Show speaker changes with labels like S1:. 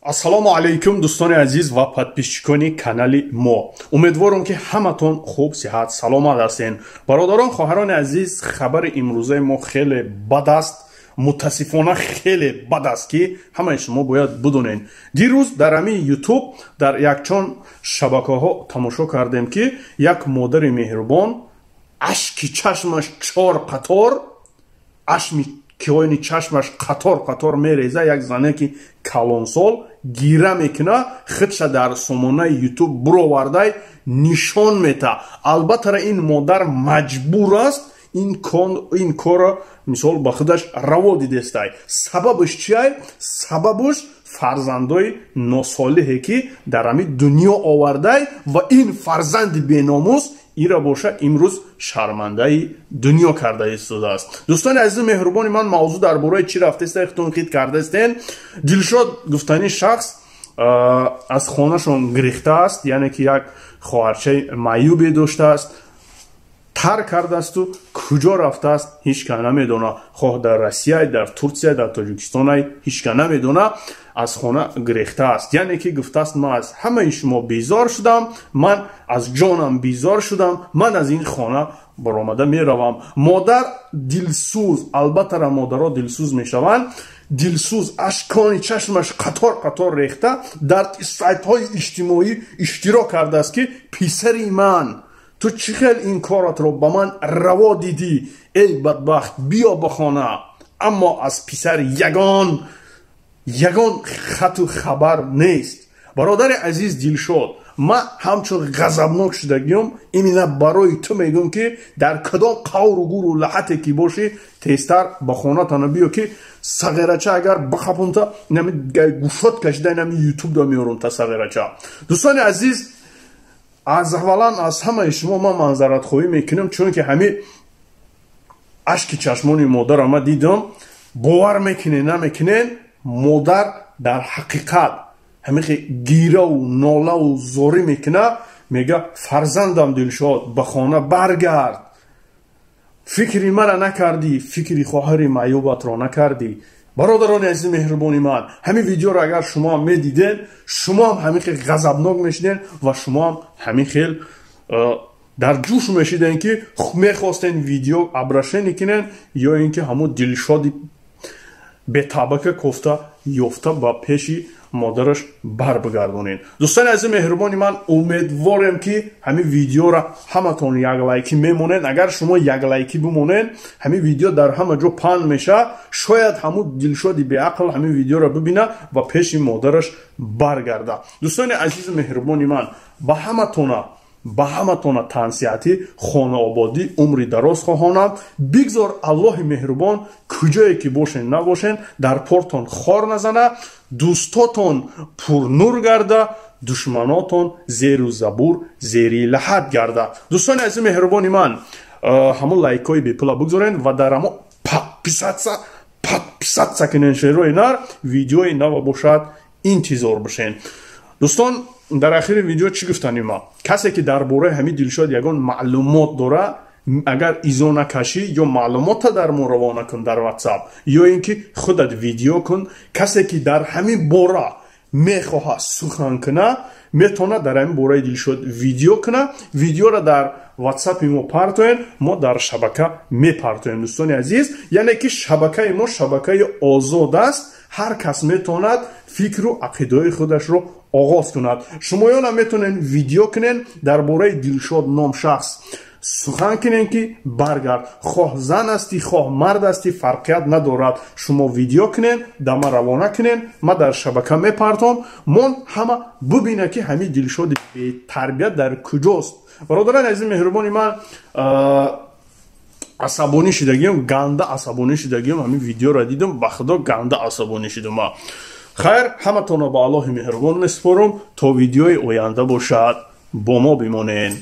S1: ассалому алайкум дӯстони азиз ва подписчикони канали мо. умедворам ки ҳаматон хуб сиҳат саломат ҳастен. бародарон хоҳарони азиз, хабари имрӯзаи мо хеле бад аст, мутаассифона хеле бад аст ки ҳамаи шумо бояд бидонед. дирӯз дар ҳамин ютуб дар якчон шабакаҳо тамошо кардем ки як модари меҳрубон ашки чашмаш чор қатор ашми киёни чашмаш қатор мереза, як зане ки калонсол гира мекуна, худша дар сомонаи ютуб буровардай нишон мета. албатта ин модар маҷбур аст ин корро мисол ба худаш раво дидестай. сабабаш чиай? сабабаш фарзандои носолиҳе ки дар ҳамин дунё овардай ва ин фарзанди беномус ира боша имрӯз шармандаи дунё карда истодааст. дӯстони азизи меҳрубони ман, мавзӯъ дар бораи чӣ рафтаистед худтон хит кардаистен? дилшод гуфтани шахс аз хонашон гирифтааст, яъне ки як хоҳарчаи маъюбе доштааст, тарк кардаасту куҷо рафтааст ҳеҷ кас намедона. хоҳ дар Россия, дар Турсия, дар Тоҷикистон ҳеҷ кас намедона, аз хона гирифтааст. яъне ки гуфтааст ман аз ҳамаи шумо безор шудам, ман аз ҷонам безор шудам, ман аз ин хона баромада меравам. модар дилсӯз, албатта модарҳо дилсӯз мешаванд. дилсӯз ашкони чашмаш қатор рехта дар сайтҳои иҷтимоӣ иштирок кардааст ки писари ман, ту чӣ хел ин коратро ба ман раво дидӣ? эй бадбахт, биё ба хона. аммо аз писар ягон хату хабар нест. бародари азиз Дилшод, ман ҳамчун ғазабнок шудагиём, именно барои ту мегӯям ки дар кадом қавру гуру лаҳате ки бошӣ, тезтар ба хонатона биё ки сағирача агар бахапунта нами гушод кашида нами ютуб да меорунта сағирача. дӯстони азиз, аз аввалан аз ҳамаи шумо ман манзаратхоҳӣ мекунам, чунки ҳамин ашки чашмони модарам ман дидам. бовар мекунен намекунен, модар дар ҳақиқат ҳамихе гираву нолаву зорӣ мекуна, мега фарзандам Дилшод, ба хона баргард. фикри мара накардӣ, фикри хоҳари маъюбатро накардӣ. бародарони азизи меҳрубони ман, ҳамин видеоро агар шумо ҳам медиден, шумо ҳам ҳамин хел ғазабнок мешиден ва шумо ҳам ҳамин хел дар ҷӯш мешиден ки мехостен видео абрашени кунен ё ин ки ҳамун Дилшоди бетабака кофта ёфта ба пеши модараш барбигардонен. дӯстони азизи меҳрубони ман, умедворем ки ҳамин видеоро ҳаматон як лайкӣ мемонен. агар шумо як лайкӣ бимонен, ҳамин видео дар ҳама ҷо паҳн меша, шояд ҳамун Дилшоди беақл ҳамин видеоро бибина ва пеши модараш баргарда. дӯстони азизи меҳрубони ман, ба ҳаматона тансиҳатӣ, хонаободӣ, умри дароз хоҳонам. бигзор Аллоҳи меҳрубон куҷое ки бошен набошен, дар портон хор назана, дӯстотон пурнур гарда, душманотон зеру забур, зери лаҳат гарда. дӯстони азизи меҳрубони ман, ҳамон лайкҳои бепула бигзорен ва дар ҳамон подписатса кунен шерои нар, видеои нава бошад интизор бошен. дӯстон, дар ахири видео чӣ гуфтанима? касе ки дар бораи ҳамин Дилшод ягон маълумот дора, агар изона кашӣ ё маълумота дар мо равона кун дар WhatsApp, ё ин ки худат видео кун. касе ки дар ҳамин бора мехоҳад сухан куна, метавонад дар ҳамин бораи Дилшод видео куна, видеоро дар WhatsApp мо партоен, мо дар шабака мепартоем. дӯстони азиз, яъне ки шабакаи мо шабакаи озод аст. ҳар кас метавонад фикру ақидаи худашро оғоз кунад. шумоёнам метавонен видео кунен дар бораи Дилшод ном шахс сухан кунен ки баргард. хоҳ зан асти, хоҳ мард асти, фарқият надорад. шумо видео кунен, дама равона кунен, ма дар шабака мепартом, мон ҳама бубина ки ҳамин Дилшоди бетарбият дар куҷост. бародарани азизи меҳрубони ман, асабонӣ шудагиём, ганда асабонӣ шудагиём, ҳамин видеоро дидам, ба худо ганда асабонӣ шудам. хайр, ҳаматонро ба Аллоҳи меҳрубон месупорам. то видеои оянда бошад, бо мо бимонед.